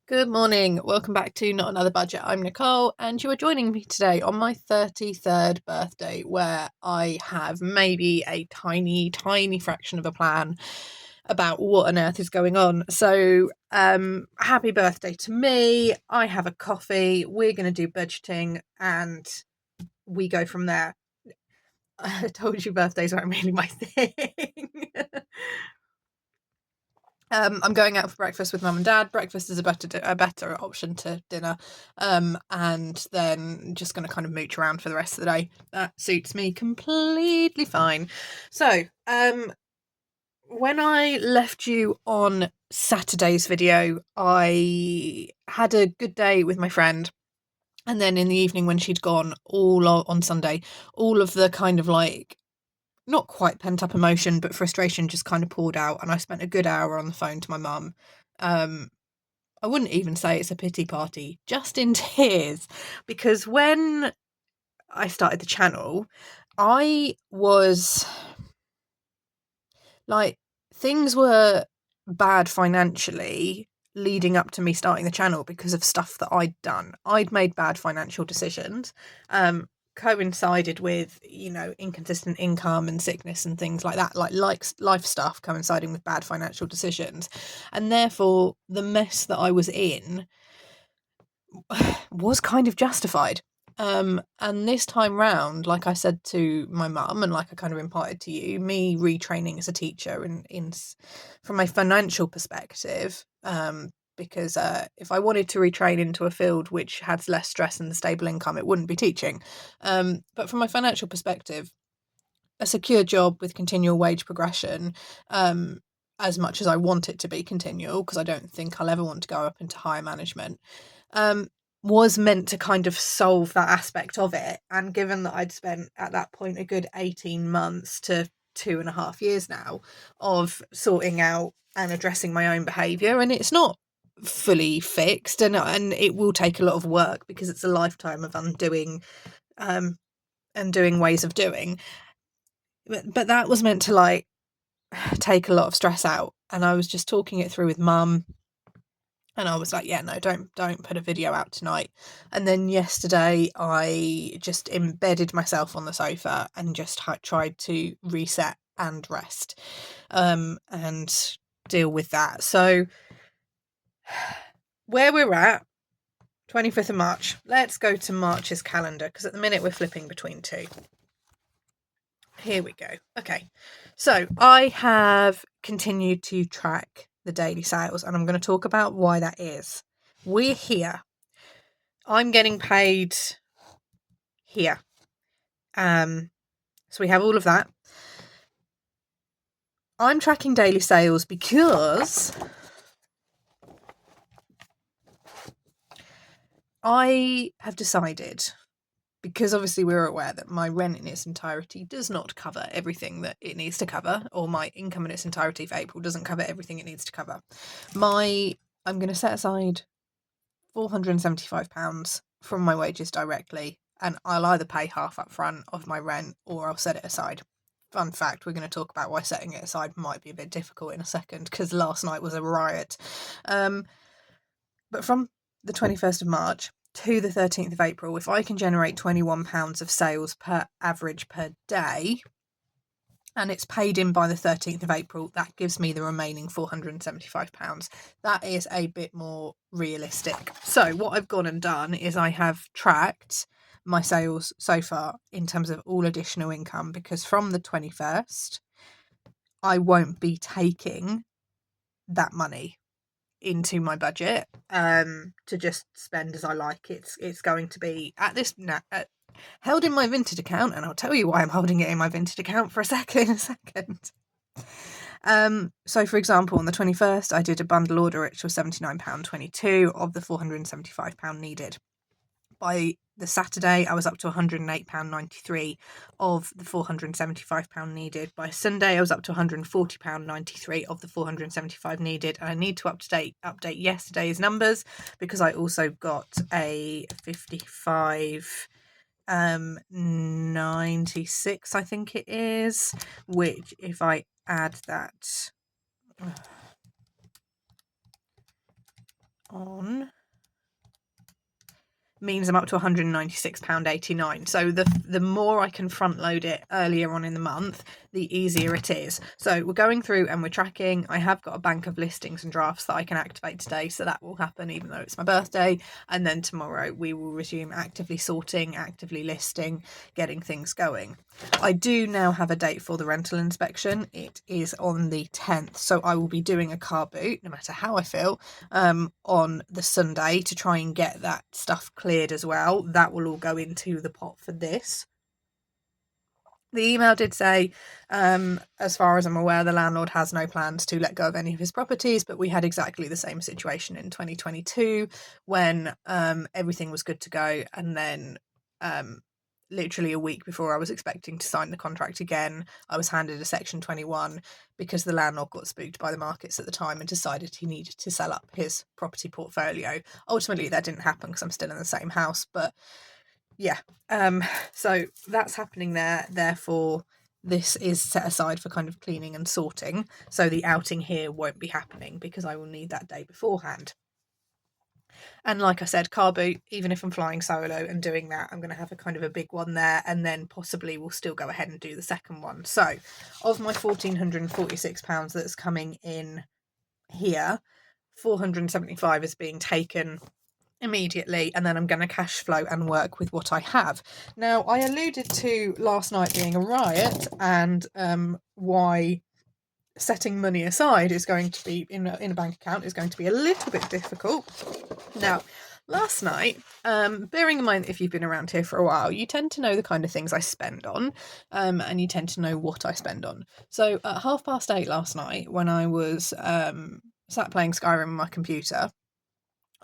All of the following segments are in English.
Good morning. Welcome back to Not Another Budget. I'm Nicole, and you are joining me today on my 33rd birthday, where I have maybe a tiny, tiny fraction of a plan about what on earth is going on. So, happy birthday to me. I have a coffee. We're going to do budgeting, and we go from there. I told you birthdays aren't really my thing. I'm going out for breakfast with mum and dad. Breakfast is a better option to dinner, and then just going to kind of mooch around for the rest of the day. That suits me completely fine. So, when I left you on Saturday's video, I had a good day with my friend. And then in the evening, when she'd gone, on Sunday, all of the kind of like not quite pent up emotion, but frustration just kind of poured out. And I spent a good hour on the phone to my mum. I wouldn't even say it's a pity party, just in tears, because when I started the channel, I was like, things were bad financially leading up to me starting the channel because of stuff that I'd done. I'd made bad financial decisions, coincided with, inconsistent income and sickness and things like that, like life stuff coinciding with bad financial decisions. And therefore, the mess that I was in was kind of justified. And this time round, like I said to my mum, and like I kind of imparted to you, me retraining as a teacher and from a financial perspective, because if I wanted to retrain into a field which has less stress and stable income, it wouldn't be teaching. But from my financial perspective, a secure job with continual wage progression, as much as I want it to be continual, because I don't think I'll ever want to go up into higher management, was meant to kind of solve that aspect of it. And given that I'd spent at that point a good 18 months to 2.5 years now of sorting out and addressing my own behaviour, and it's not fully fixed, and it will take a lot of work because it's a lifetime of undoing ways of doing. But that was meant to like take a lot of stress out, and I was just talking it through with mum. And I was like, yeah, no, don't put a video out tonight. And then yesterday I just embedded myself on the sofa and just tried to reset and rest, and deal with that. So where we're at, 25th of March. Let's go to March's calendar, because at the minute we're flipping between two. Here we go. Okay. So I have continued to track the daily sales, and I'm going to talk about why that is. We're here. I'm getting paid here. So we have all of that. I'm tracking daily sales because I have decided, because obviously we're aware that my rent in its entirety does not cover everything that it needs to cover, or my income in its entirety for April doesn't cover everything it needs to cover. I'm going to set aside £475 from my wages directly, and I'll either pay half up front of my rent or I'll set it aside. Fun fact, we're going to talk about why setting it aside might be a bit difficult in a second, because last night was a riot. But from the 21st of March to the 13th of April, if I can generate £21 of sales per average per day, and it's paid in by the 13th of April, that gives me the remaining £475. That is a bit more realistic. So what I've gone and done is I have tracked my sales so far in terms of all additional income, because from the 21st, I won't be taking that money into my budget to just spend as I like. It's going to be at this held in my Vinted account, and I'll tell you why I'm holding it in my Vinted account in a second. So for example, on the 21st, I did a bundle order which was £79.22 of the £475 needed. By the Saturday, I was up to £108.93 of the £475 needed. By Sunday, I was up to £140.93 of the £475 needed. And I need to update yesterday's numbers, because I also got a 55.96, I think it is, which if I add that on means I'm up to £196.89. So the more I can front load it earlier on in the month, the easier it is. So we're going through and we're tracking. I have got a bank of listings and drafts that I can activate today, so that will happen even though it's my birthday. And then tomorrow we will resume actively sorting, actively listing, getting things going. I do now have a date for the rental inspection. It is on the 10th, so I will be doing a car boot, no matter how I feel, on the Sunday to try and get that stuff cleared as well. That will all go into the pot for this. The email did say, as far as I'm aware, the landlord has no plans to let go of any of his properties, but we had exactly the same situation in 2022 when everything was good to go, and then literally a week before I was expecting to sign the contract again, I was handed a Section 21 because the landlord got spooked by the markets at the time and decided he needed to sell up his property portfolio. Ultimately, that didn't happen because I'm still in the same house, but yeah. So that's happening there. Therefore, this is set aside for kind of cleaning and sorting. So the outing here won't be happening because I will need that day beforehand. And like I said, car boot, even if I'm flying solo and doing that, I'm going to have a kind of a big one there, and then possibly we'll still go ahead and do the second one. So of my £1,446 that's coming in here, 475 is being taken immediately, and then I'm going to cash flow and work with what I have. Now, I alluded to last night being a riot and why setting money aside is going to be in a bank account is going to be a little bit difficult. Now, last night, bearing in mind if you've been around here for a while, you tend to know the kind of things I spend on, and you tend to know what I spend on. So at 8:30 last night, when I was sat playing Skyrim on my computer,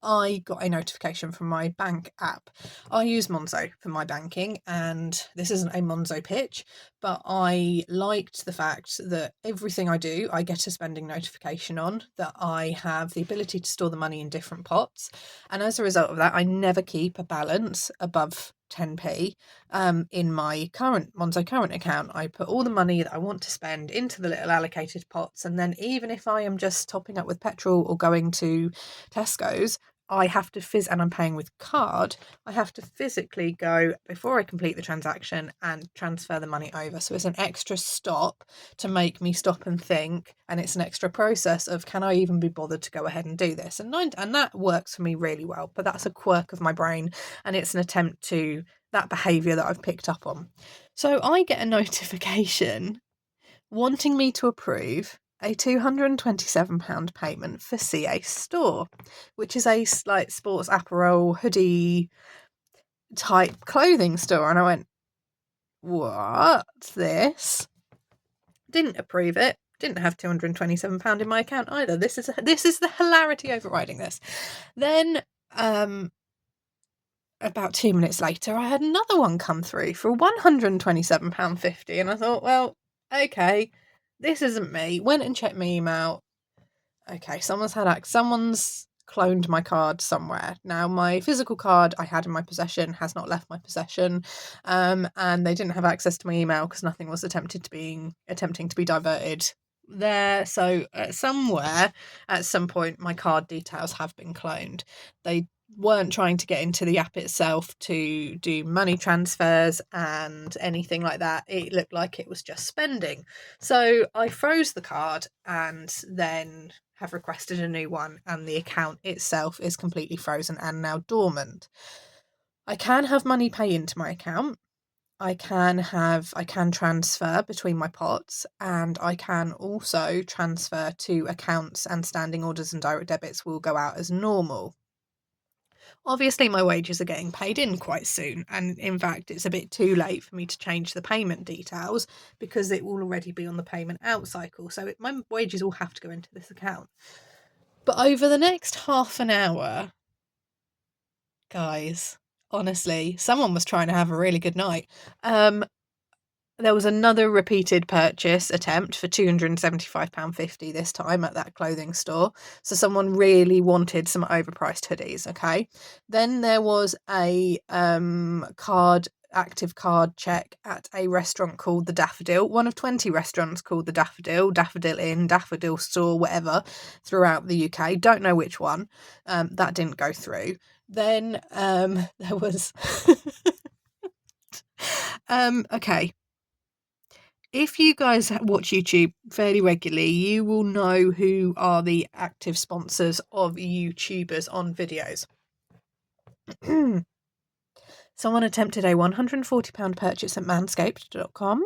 I got a notification from my bank app. I use Monzo for my banking, and this isn't a Monzo pitch, but I liked the fact that everything I do, I get a spending notification on, that I have the ability to store the money in different pots. And as a result of that, I never keep a balance above 10p in my current Monzo current account. I put all the money that I want to spend into the little allocated pots, and then even if I am just topping up with petrol or going to Tesco's, I have to and I'm paying with card, I have to physically go before I complete the transaction and transfer the money over. So it's an extra stop to make me stop and think, and it's an extra process of, can I even be bothered to go ahead and do this? And that works for me really well, but that's a quirk of my brain, and it's an attempt to that behaviour that I've picked up on. So I get a notification wanting me to approve a £227 payment for CA Store, which is a like sports apparel hoodie type clothing store. And I went, what's this? Didn't approve it. Didn't have £227 in my account either. This is the hilarity overriding this. Then about 2 minutes later, I had another one come through for £127.50, and I thought, well, okay, this isn't me. Went and checked my email. Okay, someone's cloned my card somewhere. Now, my physical card I had in my possession has not left my possession, and they didn't have access to my email because nothing was attempting to be diverted there. So somewhere at some point my card details have been cloned. They weren't trying to get into the app itself to do money transfers and anything like that. It looked like it was just spending. So I froze the card and then have requested a new one, and the account itself is completely frozen and now dormant. I can have money pay into my account. I can transfer between my pots, and I can also transfer to accounts, and standing orders and direct debits will go out as normal. Obviously, my wages are getting paid in quite soon, and in fact, it's a bit too late for me to change the payment details because it will already be on the payment out cycle. So my wages will have to go into this account. But over the next half an hour, guys, honestly, someone was trying to have a really good night. There was another repeated purchase attempt for £275.50 this time at that clothing store. So someone really wanted some overpriced hoodies, okay? Then there was a card active card check at a restaurant called the Daffodil, one of 20 restaurants called the Daffodil, Daffodil Inn, Daffodil Store, whatever, throughout the UK. Don't know which one. That didn't go through. Then there was okay. If you guys watch YouTube fairly regularly, you will know who are the active sponsors of YouTubers on videos. Someone attempted a £140 purchase at manscaped.com.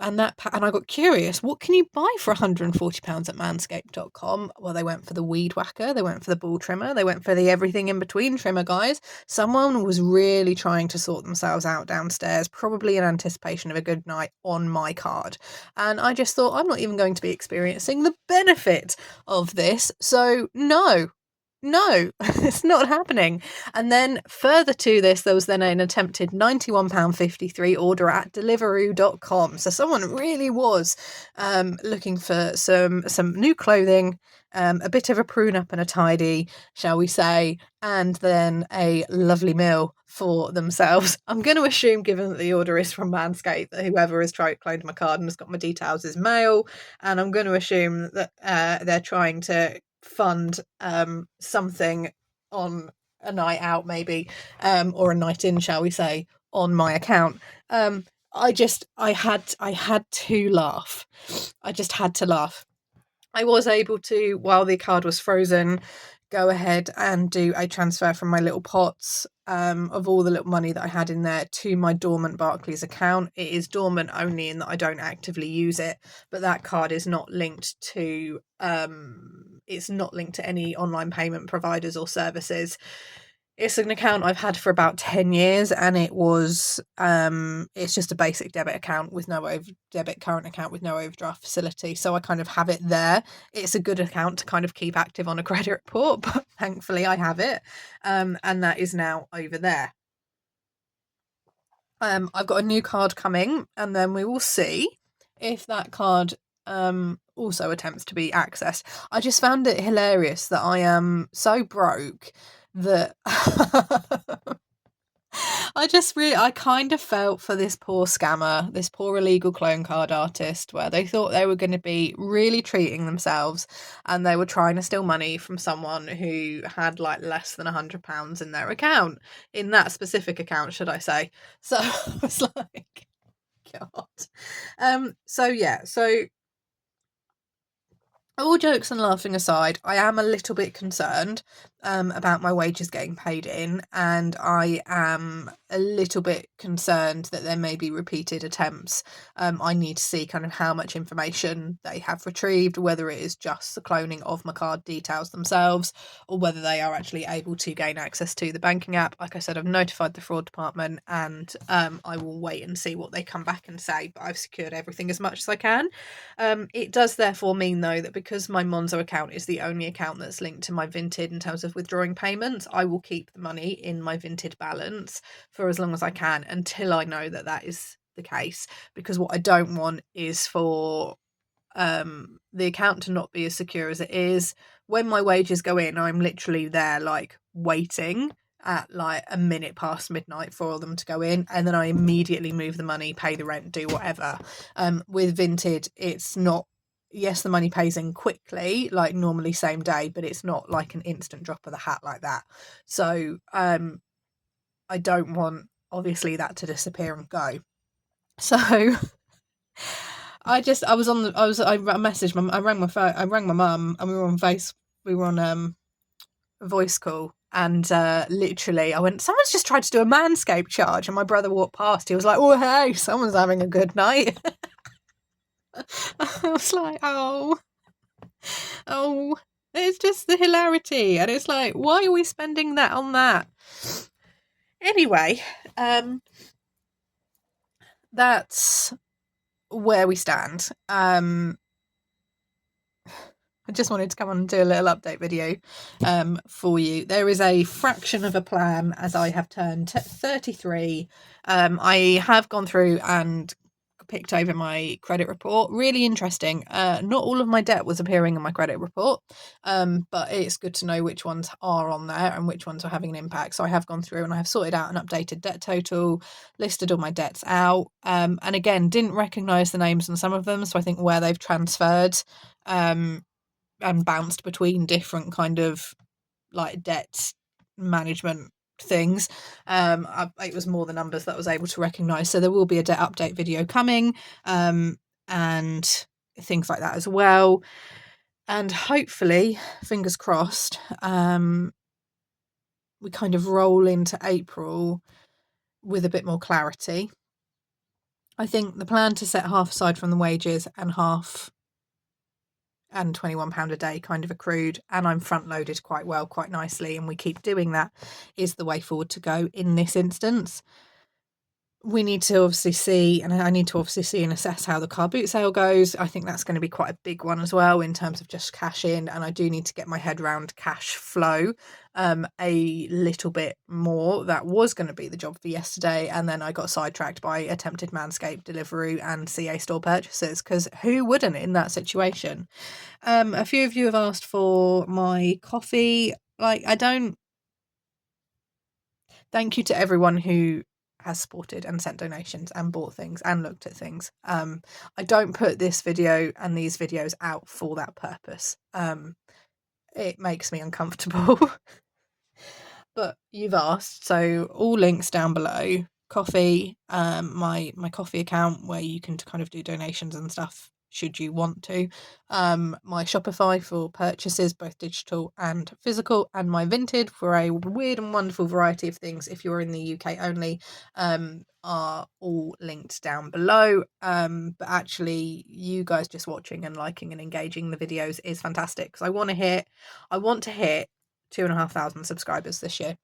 And I got curious, what can you buy for £140 at manscaped.com? Well, they went for the weed whacker, they went for the ball trimmer, they went for the everything in between trimmer, guys. Someone was really trying to sort themselves out downstairs, probably in anticipation of a good night on my card. And I just thought, I'm not even going to be experiencing the benefit of this. So no, it's not happening. And then further to this, there was then an attempted £91.53 order at Deliveroo.com. So someone really was looking for some new clothing, a bit of a prune up and a tidy, shall we say, and then a lovely meal for themselves. I'm going to assume, given that the order is from Manscaped, that whoever has claimed my card and has got my details is male, and I'm going to assume that they're trying to fund something on a night out, maybe, or a night in, shall we say, on my account. I had to laugh. I just had to laugh. I was able to, while the card was frozen, go ahead and do a transfer from my little pots of all the little money that I had in there to my dormant Barclays account. It is dormant only in that I don't actively use it, but that card is not linked to any online payment providers or services. It's an account I've had for about 10 years, and it's just a basic debit account with no current account with no overdraft facility. So I kind of have it there. It's a good account to kind of keep active on a credit report, but thankfully I have it. And that is now over there. I've got a new card coming, and then we will see if that card also attempts to be accessed. I just found it hilarious that I am so broke that I kind of felt for this poor scammer, this poor illegal clone card artist, where they thought they were going to be really treating themselves, and they were trying to steal money from someone who had like less than £100 in their account, in that specific account, should I say. So I was like, God. So all jokes and laughing aside, I am a little bit concerned about my wages getting paid in, and I am a little bit concerned that there may be repeated attempts. I need to see kind of how much information they have retrieved, whether it is just the cloning of my card details themselves, or whether they are actually able to gain access to the banking app. Like I said, I've notified the fraud department, and I will wait and see what they come back and say, but I've secured everything as much as I can. It does therefore mean, though, that because my Monzo account is the only account that's linked to my Vinted in terms of withdrawing payments, I will keep the money in my Vinted balance for as long as I can until I know that that is the case. Because what I don't want is for the account to not be as secure as it is. When my wages go in, I'm literally there like waiting at like a minute past midnight for them to go in, and then I immediately move the money, pay the rent, do whatever. With Vinted, it's not, yes, the money pays in quickly, like normally same day, but it's not like an instant drop of the hat like that. So I don't want, obviously, that to disappear and go. So I rang my mum, and we were on voice call, and literally I went, someone's just tried to do a Manscaped charge, and my brother walked past. He was like, oh hey, someone's having a good night. I was like, oh, it's just the hilarity, and it's like, why are we spending that on that? Anyway, that's where we stand. I just wanted to come on and do a little update video for you. There is a fraction of a plan, as I have turned 33. I have gone through and picked over my credit report. Really interesting. Not all of my debt was appearing in my credit report, but it's good to know which ones are on there and which ones are having an impact. So I have gone through and I have sorted out an updated debt total, listed all my debts out, and again, didn't recognise the names on some of them. So I think where they've transferred and bounced between different kind of like debt management things, it was more the numbers that I was able to recognise. So there will be a debt update video coming, and things like that as well. And hopefully, fingers crossed, we kind of roll into April with a bit more clarity. I think the plan to set half aside from the wages and half and £21 a day kind of accrued, and I'm front loaded quite well, quite nicely, and we keep doing that, is the way forward to go in this instance. We need to obviously see, and I need to obviously see and assess how the car boot sale goes. I think that's going to be quite a big one as well in terms of just cash in, and I do need to get my head around cash flow a little bit more. That was going to be the job for yesterday, and then I got sidetracked by attempted Manscaped delivery and CA store purchases, because who wouldn't in that situation? A few of you have asked for my coffee. Thank you to everyone who has supported and sent donations and bought things and looked at things. I don't put this video and these videos out for that purpose. It makes me uncomfortable. But you've asked, so all links down below. Coffee, my coffee account where you can kind of do donations and stuff should you want to. My Shopify for purchases, both digital and physical, and my Vinted for a weird and wonderful variety of things if you're in the UK only, are all linked down below. But actually, you guys just watching and liking and engaging the videos is fantastic, because I want to hit 2,500 subscribers this year,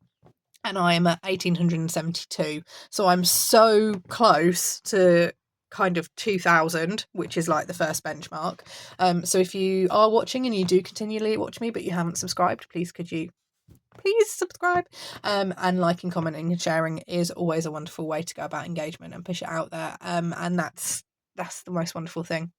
and I am at 1,872. So I'm so close to kind of 2,000, which is like the first benchmark. So if you are watching and you do continually watch me but you haven't subscribed, could you please subscribe? And liking, commenting and sharing is always a wonderful way to go about engagement and push it out there. And that's the most wonderful thing.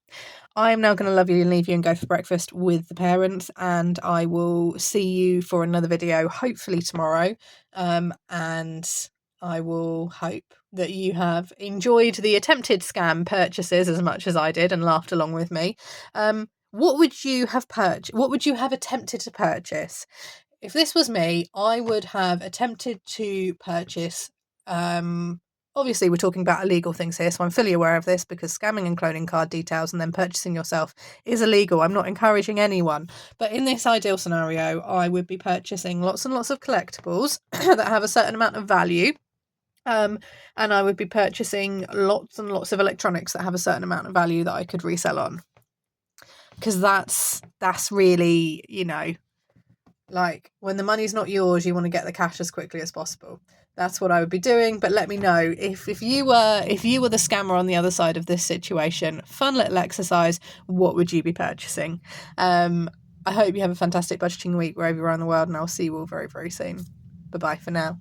I am now going to love you and leave you and go for breakfast with the parents, and I will see you for another video hopefully tomorrow, and I will hope that you have enjoyed the attempted scam purchases as much as I did and laughed along with me. What would you have What would you have attempted to purchase? If this was me, I would have attempted to purchase, obviously we're talking about illegal things here, so I'm fully aware of this, because scamming and cloning card details and then purchasing yourself is illegal. I'm not encouraging anyone. But in this ideal scenario, I would be purchasing lots and lots of collectibles that have a certain amount of value. And I would be purchasing lots and lots of electronics that have a certain amount of value that I could resell on. Because that's really, like, when the money's not yours, you want to get the cash as quickly as possible. That's what I would be doing. But let me know if you were the scammer on the other side of this situation. Fun little exercise. What would you be purchasing? I hope you have a fantastic budgeting week wherever you are in the world, and I'll see you all very, very soon. Bye-bye for now.